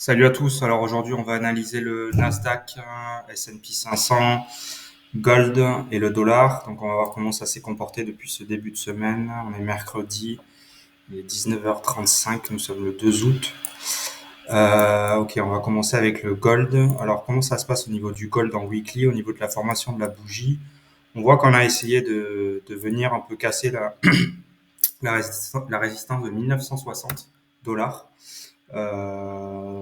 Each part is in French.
Salut à tous. Alors aujourd'hui, on va analyser le Nasdaq, S&P 500, Gold et le dollar. Donc on va voir comment ça s'est comporté depuis ce début de semaine. On est mercredi, il est 19h35, nous sommes le 2 août. Ok, on va commencer avec le Gold. Alors comment ça se passe au niveau du Gold en weekly, au niveau de la formation de la bougie? On voit qu'on a essayé de venir un peu casser la résistance de 1960 dollars.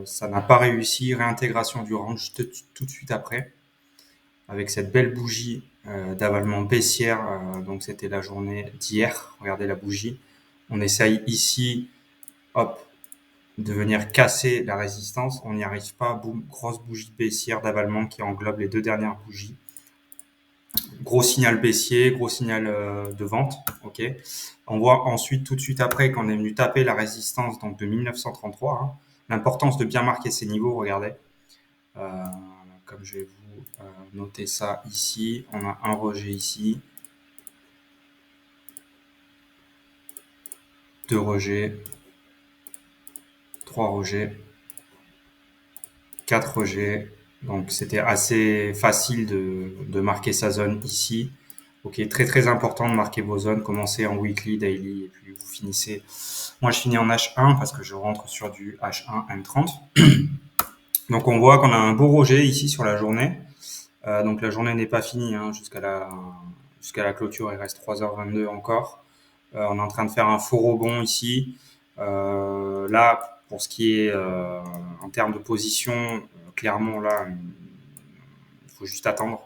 Ça n'a pas réussi. Réintégration du range tout de suite après, avec cette belle bougie d'avalement baissière. Donc c'était la journée d'hier. Regardez la bougie. On essaye ici, hop, de venir casser la résistance. On n'y arrive pas. Boum, grosse bougie baissière d'avalement qui englobe les deux dernières bougies. Gros signal baissier, gros signal de vente. Ok. On voit ensuite, tout de suite après, qu'on est venu taper la résistance donc de 1933. Hein. L'importance de bien marquer ces niveaux, regardez. Euh, Comme je vais vous noter ça ici, on a un rejet ici, deux rejets, trois rejets, quatre rejets. Donc c'était assez facile de marquer sa zone ici. Ok, très très important de marquer vos zones. Commencez en weekly, daily et puis vous finissez. Moi je finis en H1 parce que je rentre sur du H1 M30. Donc on voit qu'on a un beau rejet ici sur la journée. Donc la journée n'est pas finie hein, jusqu'à la clôture. Il reste 3h22 encore. On est en train de faire un faux rebond ici. Là, pour ce qui est en termes de position, clairement là, il faut juste attendre.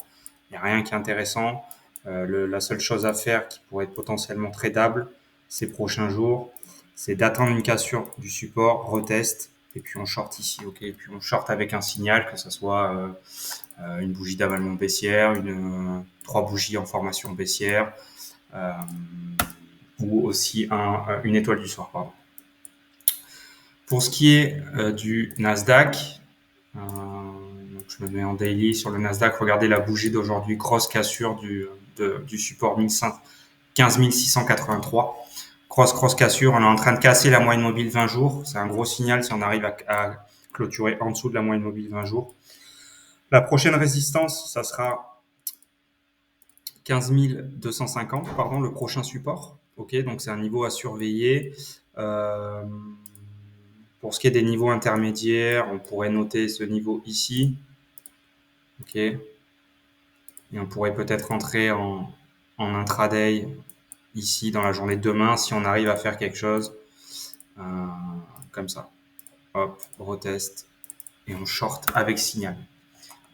Il n'y a rien qui est intéressant. La seule chose à faire qui pourrait être potentiellement tradable ces prochains jours, c'est d'attendre une cassure du support, retest, et puis on short ici, ok. Et puis on short avec un signal, que ce soit une bougie d'avalement baissière, trois bougies en formation baissière, euh, ou aussi une étoile du soir. Pardon. Pour ce qui est du Nasdaq, donc je me mets en daily sur le Nasdaq. Regardez la bougie d'aujourd'hui, grosse cassure du support 15 683. Grosse cassure. On est en train de casser la moyenne mobile 20 jours. C'est un gros signal si on arrive à clôturer en dessous de la moyenne mobile 20 jours. La prochaine résistance, ça sera 15 250, pardon, le prochain support. Ok, donc c'est un niveau à surveiller. Pour ce qui est des niveaux intermédiaires, on pourrait noter ce niveau ici. Ok. Et on pourrait peut-être entrer en intraday ici dans la journée de demain si on arrive à faire quelque chose comme ça. Hop, retest et on short avec signal.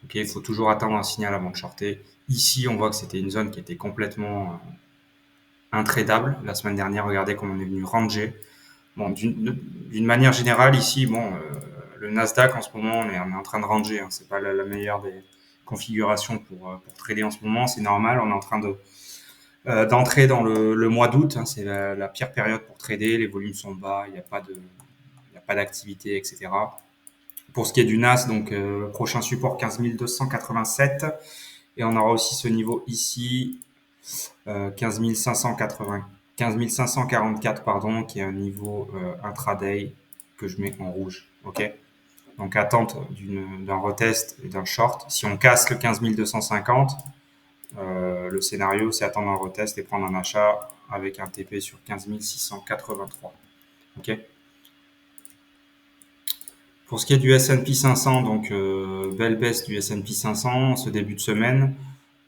Ok, il faut toujours attendre un signal avant de shorter. Ici, on voit que c'était une zone qui était complètement intradable. La semaine dernière, regardez comment on est venu ranger. Bon, d'une manière générale, ici, bon, le Nasdaq en ce moment, on est en train de ranger. Hein. C'est pas la meilleure des configurations pour trader en ce moment. C'est normal. On est en train d'entrer dans le mois d'août. Hein. C'est la pire période pour trader. Les volumes sont bas. Il n'y a pas d'activité, etc. Pour ce qui est du NAS, donc prochain support 15 287. Et on aura aussi ce niveau ici, 15 544, pardon, qui est un niveau intraday que je mets en rouge. Ok. Donc attente d'un retest et d'un short. Si on casse le 15 250, le scénario c'est attendre un retest et prendre un achat avec un TP sur 15 683. Ok. Pour ce qui est du S&P 500, donc belle baisse du S&P 500 ce début de semaine.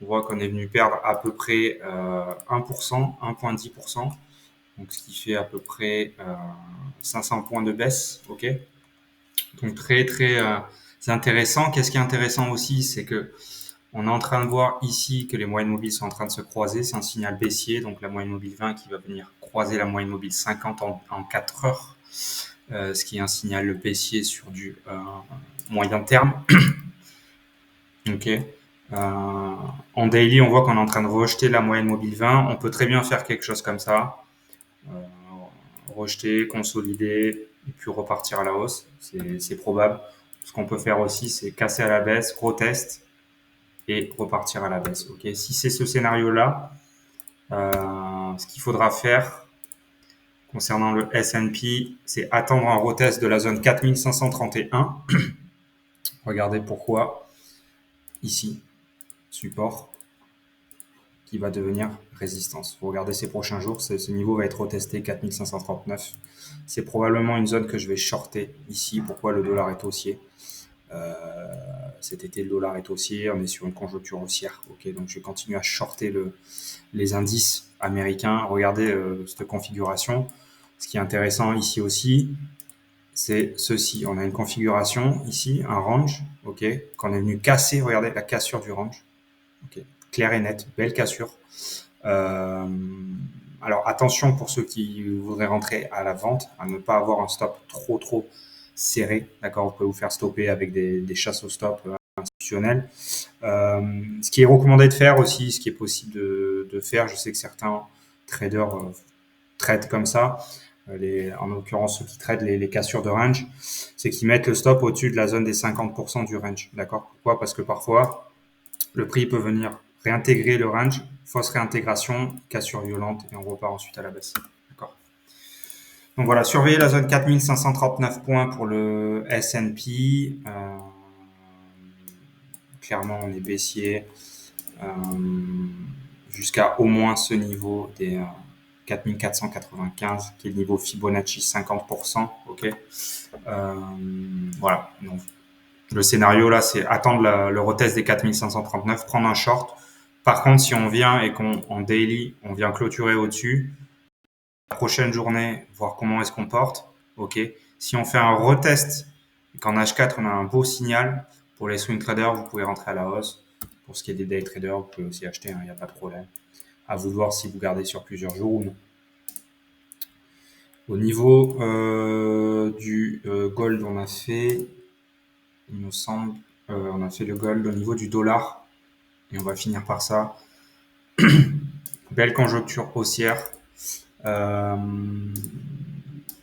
On voit qu'on est venu perdre à peu près 1%, 1,10%, donc ce qui fait à peu près 500 points de baisse. Ok. Donc très très intéressant. Qu'est-ce qui est intéressant aussi, c'est que on est en train de voir ici que les moyennes mobiles sont en train de se croiser. C'est un signal baissier, donc la moyenne mobile 20 qui va venir croiser la moyenne mobile 50 en 4 heures. Ce qui est un signal baissier sur du moyen terme. Ok. En daily, on voit qu'on est en train de rejeter la moyenne mobile 20. On peut très bien faire quelque chose comme ça. Rejeter, consolider, et puis repartir à la hausse. C'est probable. Ce qu'on peut faire aussi, c'est casser à la baisse, retest, et repartir à la baisse. Ok. Si c'est ce scénario-là, ce qu'il faudra faire, Concernant le S&P, c'est attendre un retest de la zone 4531. Regardez pourquoi. Ici, support qui va devenir résistance. Vous regardez ces prochains jours, ce niveau va être retesté 4539. C'est probablement une zone que je vais shorter ici. Pourquoi le dollar est haussier? Cet été, le dollar est haussier, on est sur une conjoncture haussière. Ok, donc je vais continuer à shorter les indices américains. Regardez cette configuration. Ce qui est intéressant ici aussi, c'est ceci. On a une configuration ici, un range, ok, qu'on est venu casser. Regardez la cassure du range, ok, clair et net, belle cassure. Alors attention pour ceux qui voudraient rentrer à la vente, à ne pas avoir un stop trop serré. D'accord, vous pouvez vous faire stopper avec des chasses au stop institutionnelles. Ce qui est recommandé de faire aussi, ce qui est possible de faire, je sais que certains traders traitent comme ça. En l'occurrence ceux qui traitent les cassures de range, c'est qu'ils mettent le stop au-dessus de la zone des 50% du range. D'accord? Pourquoi? Parce que parfois, le prix peut venir réintégrer le range, fausse réintégration, cassure violente, et on repart ensuite à la baisse. D'accord? Donc voilà, surveillez la zone 4539 points pour le S&P. Clairement, on est baissier jusqu'à au moins ce niveau des 4495, qui est le niveau Fibonacci 50%. Ok. Voilà. Donc, le scénario là, c'est attendre le retest des 4539, prendre un short. Par contre, si on vient et qu'en daily, on vient clôturer au-dessus, la prochaine journée, voir comment est-ce qu'on porte. Ok. Si on fait un retest et qu'en H4, on a un beau signal, pour les swing traders, vous pouvez rentrer à la hausse. Pour ce qui est des day traders, vous pouvez aussi acheter, il n'y a pas de problème. À vous de voir si vous gardez sur plusieurs jours ou non. Au niveau du gold, on a fait, il me semble, on a fait le gold au niveau du dollar. Et on va finir par ça. Belle conjoncture haussière.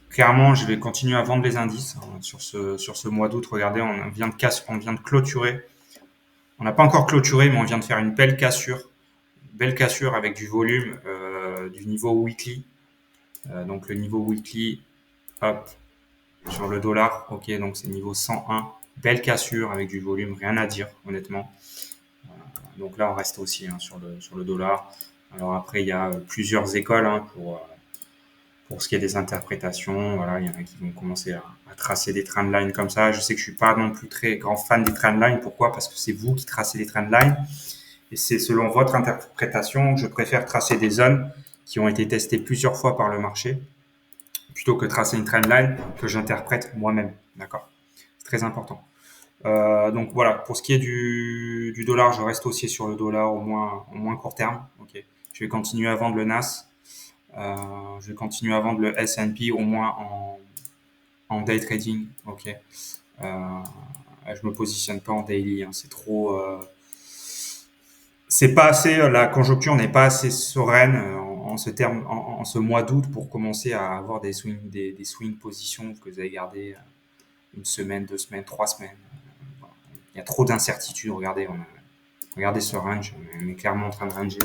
Clairement, je vais continuer à vendre les indices sur ce mois d'août. Regardez, on vient de clôturer. On n'a pas encore clôturé, mais on vient de faire une belle cassure. Belle cassure avec du volume du niveau weekly. Donc le niveau weekly, hop, sur le dollar. Ok, donc c'est niveau 101. Belle cassure avec du volume, rien à dire, honnêtement. Donc là, on reste aussi sur le dollar. Alors après, il y a plusieurs écoles pour ce qui est des interprétations. Voilà, il y en a qui vont commencer à tracer des trendlines comme ça. Je sais que je suis pas non plus très grand fan des trendlines. Pourquoi? Parce que c'est vous qui tracez les trendlines. Et c'est selon votre interprétation que je préfère tracer des zones qui ont été testées plusieurs fois par le marché plutôt que tracer une trendline que j'interprète moi-même. D'accord? C'est très important. Donc voilà, pour ce qui est du dollar, je reste haussier sur le dollar au moins court terme. Ok. Je vais continuer à vendre le NAS. Je vais continuer à vendre le S&P au moins en day trading. Ok. Je me positionne pas en daily. C'est trop. C'est pas assez. La conjoncture n'est pas assez sereine en ce mois d'août pour commencer à avoir des swing positions que vous allez garder une semaine, 2 semaines, 3 semaines. Il y a trop d'incertitudes. Regardez ce range. On est clairement en train de ranger.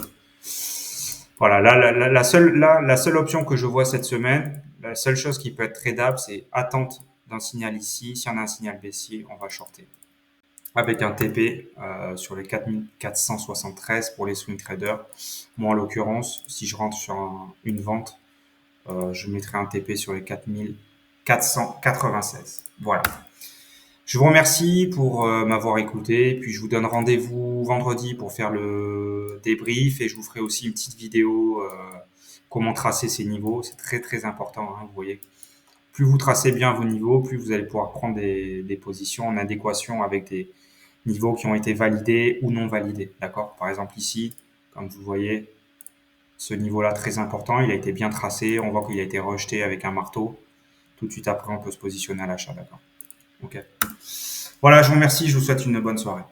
Voilà, la seule option que je vois cette semaine, la seule chose qui peut être tradable, c'est attente d'un signal ici. Si on a un signal baissier, on va shorter. Avec un TP sur les 4473 pour les swing traders. Moi, en l'occurrence, si je rentre sur une vente, je mettrai un TP sur les 4496. Voilà. Je vous remercie pour m'avoir écouté. Puis je vous donne rendez-vous vendredi pour faire le débrief et je vous ferai aussi une petite vidéo comment tracer ces niveaux. C'est très important. Vous voyez, plus vous tracez bien vos niveaux, plus vous allez pouvoir prendre des positions en adéquation avec des niveaux qui ont été validés ou non validés. D'accord? Par exemple ici, comme vous voyez, ce niveau-là très important, il a été bien tracé. On voit qu'il a été rejeté avec un marteau. Tout de suite après, on peut se positionner à l'achat. D'accord? Ok. Voilà, je vous remercie, je vous souhaite une bonne soirée.